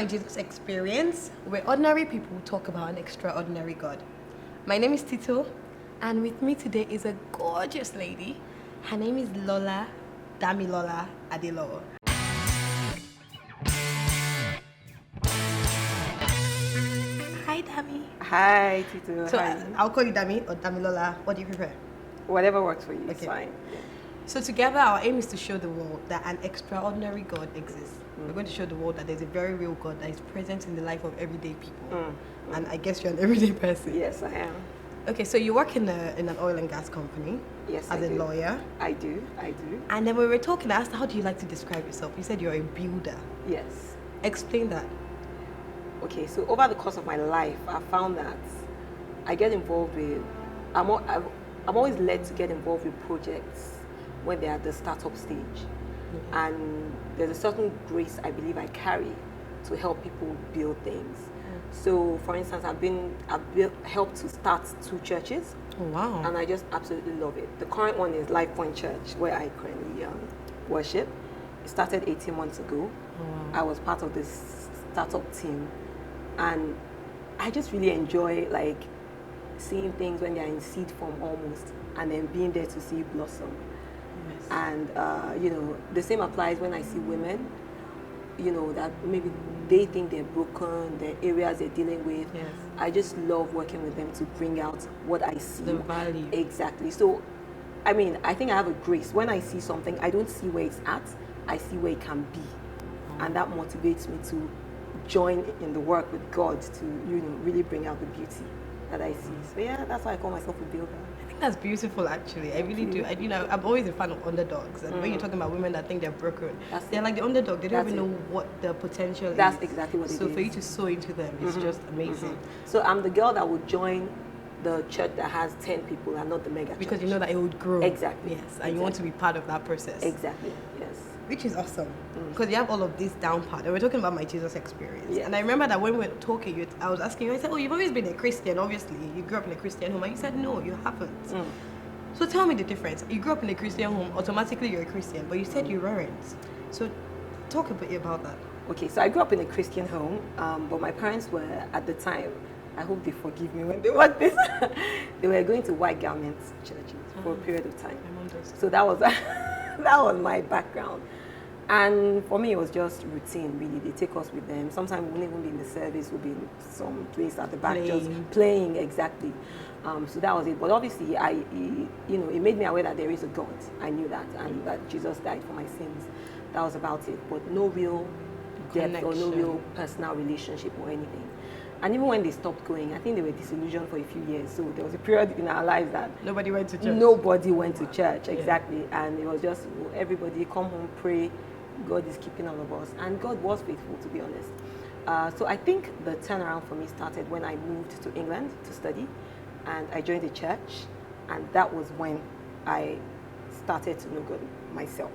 My Jesus Experience, where ordinary people talk about an extraordinary God. My name is Tito, and with me today is a gorgeous lady. Her name is Lola Damilola Adelowo. Hi, Dami. Hi, Tito. So Hi. I'll call you Dami or Damilola. What do you prefer? Whatever works for you, it's Okay. fine. So together, our aim is to show the world that an extraordinary God exists. We're going to show the world that there's a very real God that is present in the life of everyday people. And I guess you're an everyday person. Yes, I am. Okay, so you work in an oil and gas company. Yes, as I a do. lawyer. I do. And then when we were talking, I asked, how do you like to describe yourself? You said you're a builder. Yes. Explain that. Okay, so over the course of my life, I found that I get involved with, I'm always led to get involved with projects when they're at the startup stage. And there's a certain grace I believe I carry to help people build things. So, for instance, I've helped to start 2 churches. Oh, wow. And I just absolutely love it. The current one is Life Point Church, where I currently worship. It started 18 months ago. Oh, wow. I was part of this startup team, and I just really enjoy like seeing things when they're in seed form almost, and then being there to see it blossom. Yes. And the same applies when I see women, that maybe they think they're broken, the areas they're dealing with. Yes. I just love working with them to bring out what I see. The value. Exactly. So, I think I have a grace. When I see something, I don't see where it's at, I see where it can be. And that motivates me to join in the work with God to, really bring out the beauty that I see. So yeah, that's why I call myself a builder. I think that's beautiful, actually. I really do. I'm always a fan of underdogs. And when you're talking about women that think they're broken, they're like the underdog. They don't even know what the potential is. That's exactly what it is. So for you to sow into them, it's just amazing. So I'm the girl that would join the church that has 10 people and not the mega church. Because you know that it would grow. Exactly. Yes, and you want to be part of that process. Exactly, yes. Which is awesome. Because you have all of this down part. And we're talking about my Jesus Experience. Yes. And I remember that when we were talking, I was asking you, I said, oh, you've always been a Christian, obviously. You grew up in a Christian home. And you said, no, you haven't. So tell me the difference. You grew up in a Christian home, automatically you're a Christian, but you said you weren't. So talk a bit about that. Okay, so I grew up in a Christian home, but my parents were, at the time, I hope they forgive me when they watch this, they were going to white garments churches for a period of time. My mom does. So that was that was my background. And for me, it was just routine, really. They take us with them. Sometimes we wouldn't even be in the service, we'll be in some place at the back just playing, exactly. So that was it. But obviously, it made me aware that there is a God. I knew that, and that Jesus died for my sins. That was about it. But no real depth or no real personal relationship or anything. And even when they stopped going, I think they were disillusioned for a few years. So there was a period in our lives that nobody went to church. Nobody went to church, exactly. And it was just everybody come home, pray. God is keeping all of us. And God was faithful, to be honest. So I think the turnaround for me started when I moved to England to study. And I joined the church. And that was when I started to know God myself.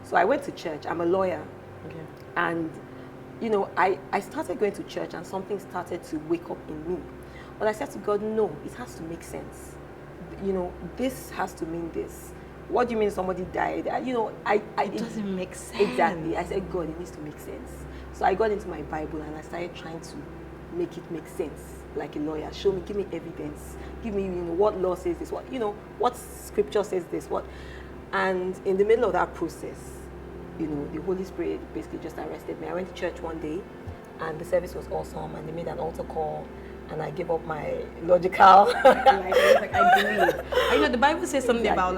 So I went to church. I'm a lawyer. Okay. And I started going to church and something started to wake up in me. But I said to God, no, it has to make sense. This has to mean this. What do you mean somebody died? It doesn't make sense. Exactly. I said, God, it needs to make sense. So I got into my Bible and I started trying to make it make sense like a lawyer. Show me, give me evidence. Give me, what law says this, what scripture says this, what. And in the middle of that process, the Holy Spirit basically just arrested me. I went to church one day and the service was awesome and they made an altar call and I gave up my logical. I believe. And the Bible says something about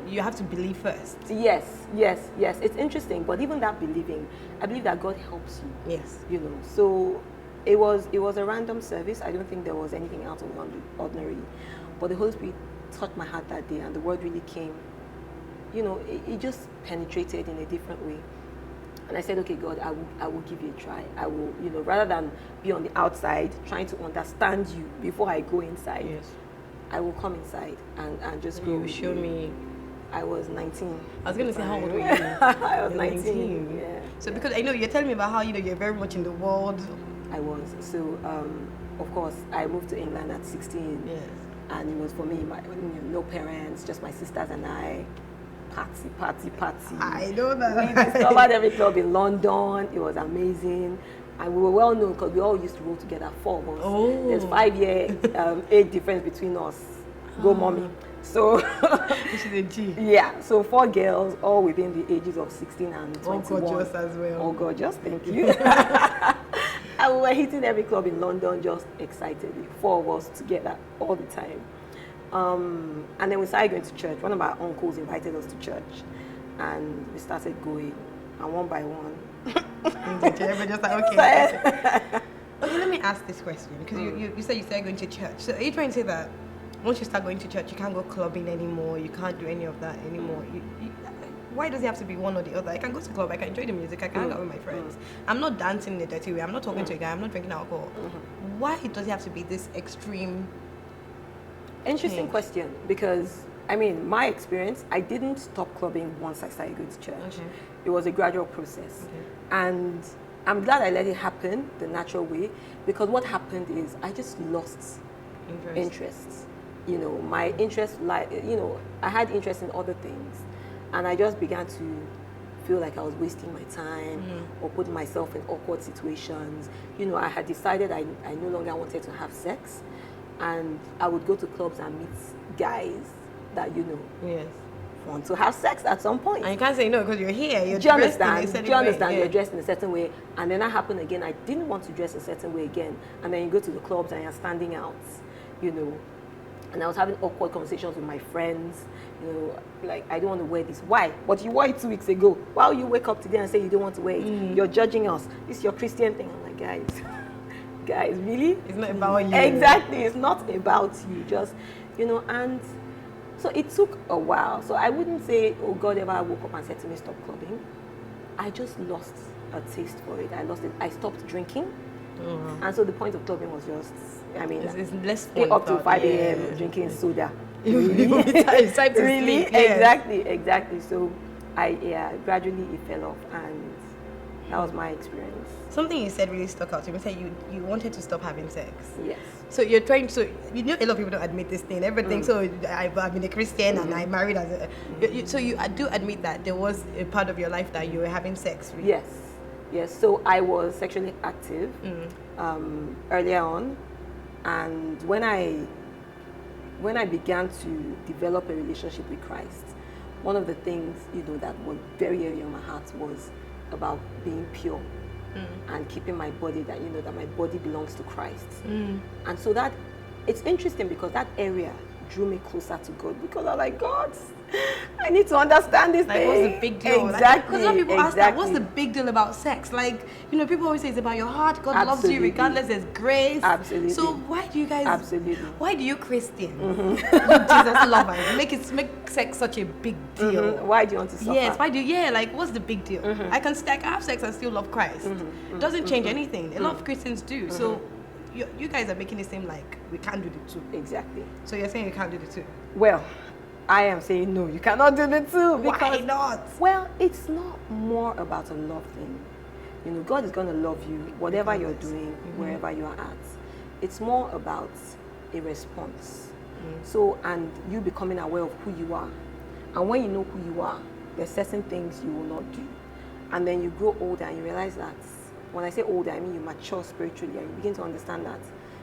you have to believe first. Yes. It's interesting, but even that believing, I believe that God helps you. Yes. So it was a random service. I don't think there was anything out of the ordinary. But the Holy Spirit touched my heart that day and the word really came. It just penetrated in a different way. And I said, okay, God, I will give you a try. I will, rather than be on the outside trying to understand you before I go inside, yes, I will come inside and just grow. You show me. I was 19. I was going to say, how old were you? I was 19. Yeah. So because I know you're telling me about how, you're very much in the world. I was. So, of course, I moved to England at 16. Yes. And it was for me, no parents, just my sisters and I. Party. I know that. We discovered every club in London. It was amazing. And we were well known because we all used to roll together, 4 of us. Oh. There's 5-year age difference between us. Go mommy. So This is a G. yeah, so 4 girls, all within the ages of 16 and 21. All gorgeous as well. All gorgeous, thank you. And we were hitting every club in London just excitedly, 4 of us together all the time. And then we started going to church. One of our uncles invited us to church, and we started going. And one by one, Everybody just like, okay. Okay, let me ask this question, because you said you started going to church. So are you trying to say that once you start going to church, you can't go clubbing anymore, you can't do any of that anymore? Why does it have to be one or the other? I can go to club, I can enjoy the music, I can hang out with my friends. I'm not dancing in a dirty way, I'm not talking to a guy, I'm not drinking alcohol. Why does it have to be this extreme? Interesting question, because I mean, my experience, I didn't stop clubbing once I started going to church. Okay. It was a gradual process. Okay. And I'm glad I let it happen the natural way, because what happened is I just lost interest. You know, my interest, I had interest in other things, and I just began to feel like I was wasting my time or putting myself in awkward situations. You know, I had decided I no longer wanted to have sex, and I would go to clubs and meet guys that, Yes. want to have sex at some point. And you can't say no because you're here. You're Do you dressed understand? in a certain Do you understand? way. You're dressed in a certain way, and then that happened again. I didn't want to dress a certain way again, and then you go to the clubs and you're standing out, And I was having awkward conversations with my friends, like, I don't want to wear this. Why? But you wore it 2 weeks ago. Why will you wake up today and say you don't want to wear it? You're judging us. This is your Christian thing. I'm like, guys, really? It's not about you. Exactly. It's not about you. Just, and so it took a while. So I wouldn't say, oh, God ever woke up and said to me, stop clubbing. I just lost a taste for it. I lost it. I stopped drinking. And so the point of clubbing was just, it's less stay fun up to thought, 5 a.m. drinking soda. It's time to Really? sleep. Yeah. Exactly. So gradually it fell off, and that was my experience. Something you said really stuck out to me. You said you wanted to stop having sex. Yes. So you're trying to, a lot of people don't admit this thing. Everything. So I've been a Christian and I married as a. So you do admit that there was a part of your life that you were having sex with. Yes. So I was sexually active earlier on, and when I began to develop a relationship with Christ, one of the things that was very early on my heart was about being pure. And keeping my body, that my body belongs to Christ. And so that it's interesting, because that area drew me closer to God, because I was like, God, I need to understand this thing. What's the big deal? Exactly. Because a lot of people ask that, what's the big deal about sex? Like, people always say it's about your heart. God loves you regardless. There's grace. Absolutely. So why do you guys? Absolutely. Why do you Christian, you Jesus lovers, make sex such a big deal? Why do you want to suffer? Yes. Why do you? Yeah. Like, what's the big deal? I can have sex and still love Christ. It doesn't change anything. A lot of Christians do. So you guys are making it seem like we can't do the two. Exactly. So you're saying you can't do the two? Well, I am saying no, you cannot do the two. Why not? Well, it's not more about a love thing. God is going to love you, whatever you're doing, wherever you are at. It's more about a response. So, and you becoming aware of who you are. And when you know who you are, there's certain things you will not do. And then you grow older and you realize that, when I say older, I mean you mature spiritually, and you begin to understand that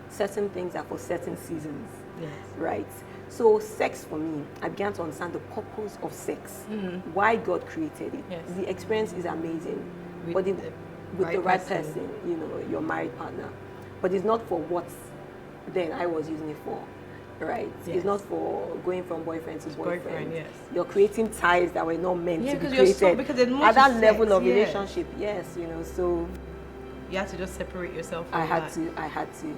certain things are for certain seasons. Yes. Right? So sex, for me, I began to understand the purpose of sex, why God created it. Yes. The experience is amazing, With the right person, your married partner. But it's not for what then I was using it for, right? Yes. It's not for going from boyfriend to boyfriend. Yes. You're creating ties that were not meant to be because created. because there's more at to that sex, level of yeah. relationship, yes, so You had to just separate yourself from I had that. to. I had to.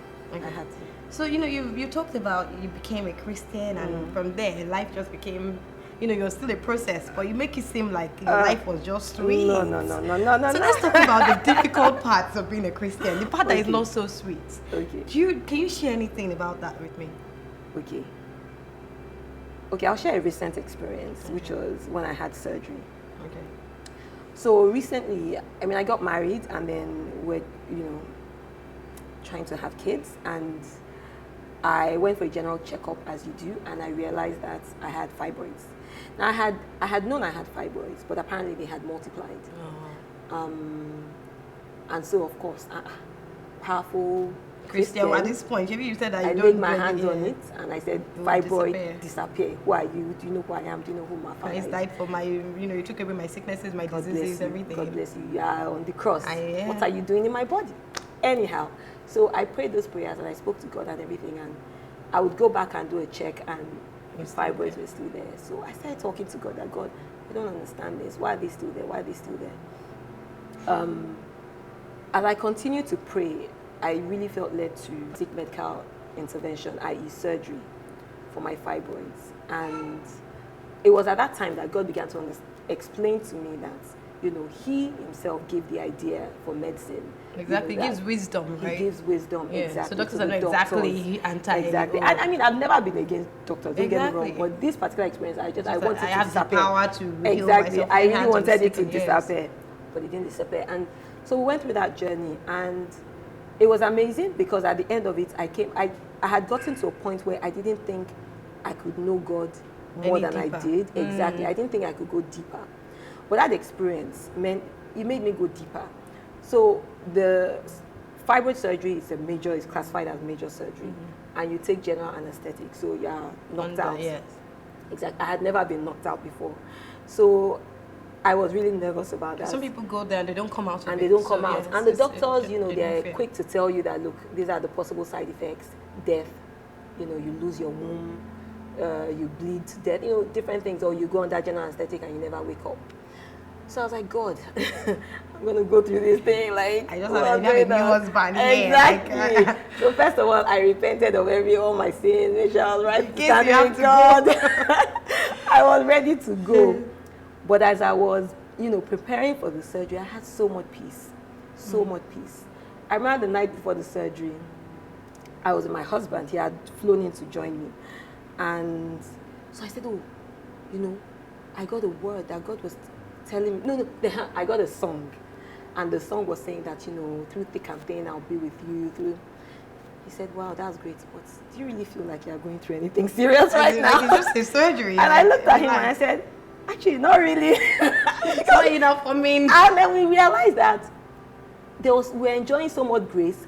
So, you talked about you became a Christian, and from there, life just became, you're still a process, but you make it seem like your life was just sweet. No. So let's talk about the difficult parts of being a Christian, the part that is not so sweet. Okay. Can you share anything about that with me? Okay, I'll share a recent experience, which was when I had surgery. Okay. So recently, I got married, and then we're, trying to have kids, and I went for a general checkup, as you do, and I realized that I had fibroids. Now I had known I had fibroids, but apparently they had multiplied. And so, of course, powerful Christian, at this point, maybe you said that I you laid don't my do hands on anything. it, and I said, It will fibroid, disappear. Who are you? Do you know who I am? Do you know who my father Christ is? died for my, you took away my sicknesses, my diseases, everything. God bless you. You are on the cross. Yeah. What are you doing in my body? Anyhow, so I prayed those prayers and I spoke to God and everything, and I would go back and do a check, and the fibroids were still there. So I started talking to God, that God, I don't understand this. Why are they still there? Why are they still there? As I continued to pray, I really felt led to seek medical intervention, i.e. surgery, for my fibroids. And it was at that time that God began to explain to me that, he himself gave the idea for medicine. Exactly, he gives wisdom, right? He gives wisdom, yeah. exactly. So doctors are not exactly anti. Exactly. I mean, I've never been against doctors, don't get me Exactly. wrong, but this particular experience, I wanted to have disappear. The power to heal exactly. myself. I really wanted it to disappear, but it didn't disappear. And so we went through that journey, and it was amazing because at the end of it, I had gotten to a point where I didn't think I could know God more than I did. Exactly. I didn't think I could go deeper. But that experience made me go deeper. So the fibroid surgery is classified as major surgery, and you take general anesthetic, so you're knocked out. Yes. Exactly. I had never been knocked out before, so I was really nervous about that. Some people go there and they don't come out. And they don't come out. Yes, and the doctors, they're quick to tell you that, look, these are the possible side effects: death. You lose your womb, you bleed to death. Different things, or you go under general anesthetic and you never wake up. So I was like, God, I'm going to go through this thing. Like, I just have a new husband. Exactly. Like, so first of all, I repented of all my sins, which I was right standing with God. I was ready to go. But as I was, preparing for the surgery, I had so much peace. So much peace. I remember the night before the surgery, I was with my husband. He had flown in to join me. And so I said, I got a word that God was telling me, I got a song, and the song was saying that, through thick and thin, I'll be with you. He said, wow, that's great, but do you really feel like you're going through anything serious right now? Like it's just a surgery. And I looked at him and I said, actually, not really. It's not enough for me. And then we realized that we're enjoying so much grace.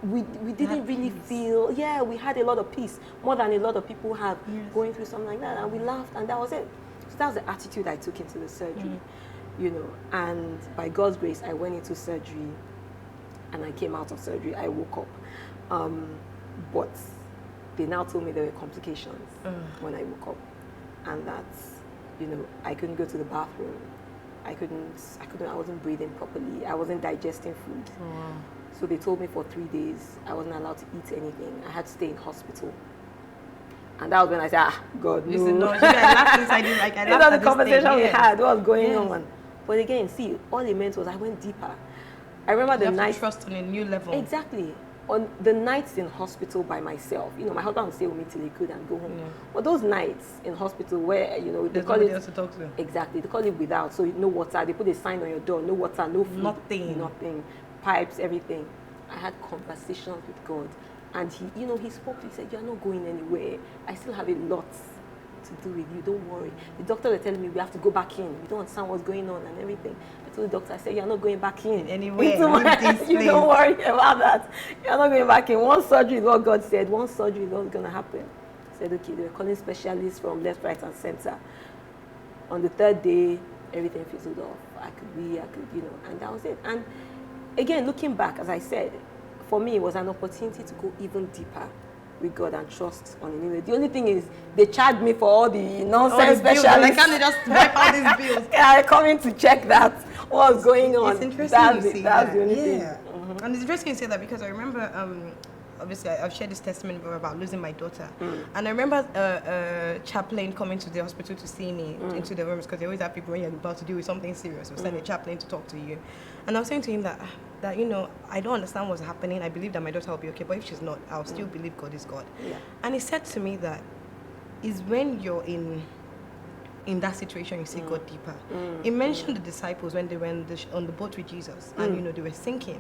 We didn't really feel, we had a lot of peace, more than a lot of people have going through something like that, and we laughed, and that was it. So that was the attitude I took into the surgery, and by God's grace, I went into surgery, and I came out of surgery. I woke up, but they now told me there were complications when I woke up, and that's, I couldn't go to the bathroom, I wasn't breathing properly, I wasn't digesting food. So they told me for 3 days I wasn't allowed to eat anything. I had to stay in hospital. And that was when I said, God, no. Listen, no, I laughed inside you, like I laughed at the conversation we had, what was going on. But again, see, all it meant was I went deeper. I remember the night. To trust on a new level. Exactly. On the nights in hospital by myself, my husband would stay with me till he could and go home. But those nights in hospital where, they call it. Else to talk to. Exactly. They call it without. So no water. They put a sign on your door. No water, no food. Nothing. Pipes, everything. I had conversations with God, and he spoke. He said, "You're not going anywhere. I still have a lot to do with you. Don't worry." The doctor was telling me we have to go back in. We don't understand what's going on and everything. I told the doctor, I said, "You're not going back in anywhere. You don't worry about that. You're not going back in. One surgery is what God said. One surgery is what's going to happen." I said, "Okay." They were calling specialists from left, right, and center. On the third day, everything fizzled off. I could, and that was it. And again, looking back, as I said, for me, it was an opportunity to go even deeper with God and trust on Him. The only thing is, they charged me for all the nonsense specialists. I can't just wipe out these bills. I come in to check that, what was going on. It's interesting to see that's the only thing. And it's interesting to say that because I remember, obviously, I've shared this testimony before about losing my daughter. And I remember a chaplain coming to the hospital to see me into the rooms, because they always have people when you're about to deal with something serious. We'll send a chaplain to talk to you. And I was saying to him that I don't understand what's happening. I believe that my daughter will be okay, but if she's not, I'll still believe God is God. Yeah. And he said to me that is when you're in that situation, you see God deeper. He mentioned the disciples when they were on the boat with Jesus, and they were sinking.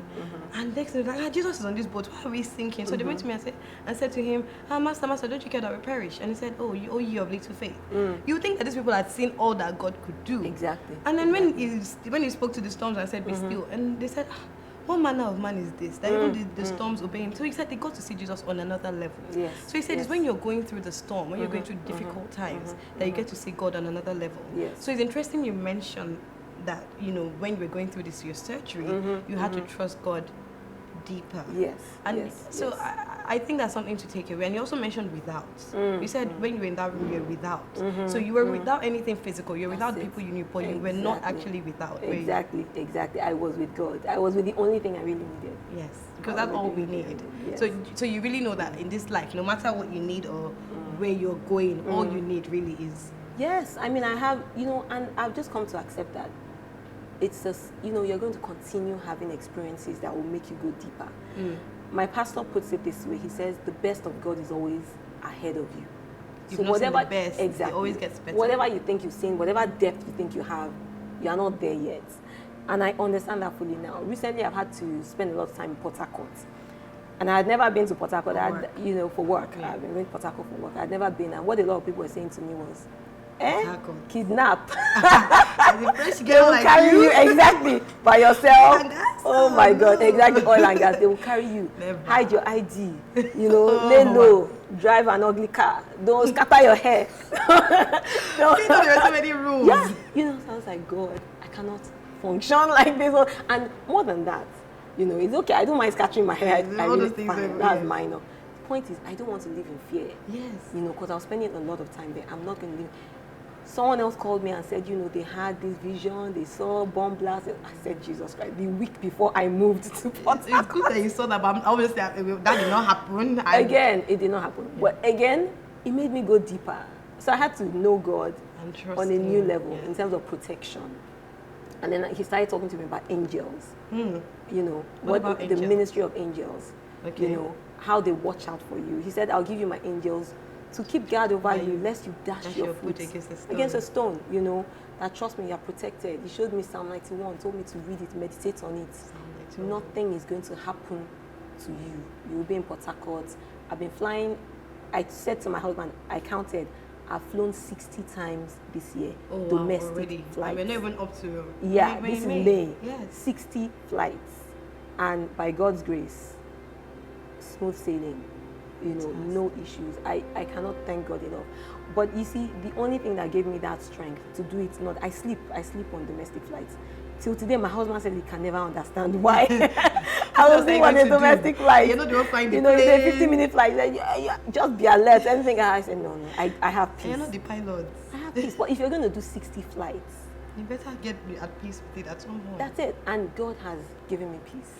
And next thing, like, Jesus is on this boat. Why are we sinking? So they went to me and said to him, Master, don't you care that we perish? And he said, oh, you of little faith. You think that these people had seen all that God could do? Exactly. And then when he spoke to the storms and said, be still, and they said, what manner of man is this? That even the storms obey him. So he said they got to see Jesus on another level. Yes. So he said it's when you're going through the storm, when you're going through difficult times, that you get to see God on another level. Yes. So it's interesting you mentioned that, when you were going through this, your surgery, you had to trust God deeper. Yes. And yes, so yes. I think that's something to take away. And you also mentioned without. You said when you were in that room, you're without. So you were without anything physical. You're without people you knew, but you were not actually without. Exactly. I was with God. I was with the only thing I really needed. Yes, because that's all we need. Yes. So you really know that in this life, no matter what you need or where you're going, all you need really is. Yes, I mean, I have, and I've just come to accept that it's just, you're going to continue having experiences that will make you go deeper. My pastor puts it this way. He says, the best of God is always ahead of you. So whatever the best, exactly, it always gets better. Whatever you think you've seen, whatever depth you think you have, you are not there yet. And I understand that fully now. Recently, I've had to spend a lot of time in Port Harcourt. And I had never been to Port Harcourt, for work. Yeah. I've been going to Port Harcourt for work. I had never been. And what a lot of people were saying to me was, kidnap. As a fresh They girl will like carry you exactly by yourself. And gas? Oh my God, exactly, oil and gas. They will carry you. Never. Hide your ID. Lay low. Drive an ugly car. Don't scatter your hair. There are so many rules. Yeah. So I was like, God, I cannot function like this. And more than that, it's okay. I don't mind scattering my hair. I all really those things fine. That's minor. The point is, I don't want to live in fear. Yes. Because I was spending a lot of time there. I'm not going to live. Someone else called me and said, they had this vision, they saw bomb blasts. I said, Jesus Christ, the week before I moved to Port Harcourt. It's good that you saw that, but obviously that did not happen. Again, it did not happen. But again, it made me go deeper. So I had to know God on a new level in terms of protection. And then he started talking to me about angels. What about the angels? Ministry of Angels. Okay. How they watch out for you. He said, I'll give you my angels to keep guard over you, lest you dash your foot against a stone. That trust me, you're protected. He showed me Psalm 91, told me to read it, meditate on it. Nothing is going to happen to you. You will be in Port Harcourt. I've been flying. I said to my husband, I counted, I've flown 60 times this year, domestic flights. We're not even up to... This is May. Yes. 60 flights. And by God's grace, smooth sailing. No issues. I cannot thank God enough. But you see, the only thing that gave me that strength to do it, I sleep on domestic flights. Till today, my husband said he can never understand why I was on a domestic flight. You're not the one flying the plane. It's a 15-minute flight. Just be alert. Anything I said, no. I have peace. You're not the pilot. I have peace. But if you're going to do 60 flights, you better get at peace with it at some point. That's it. And God has given me peace.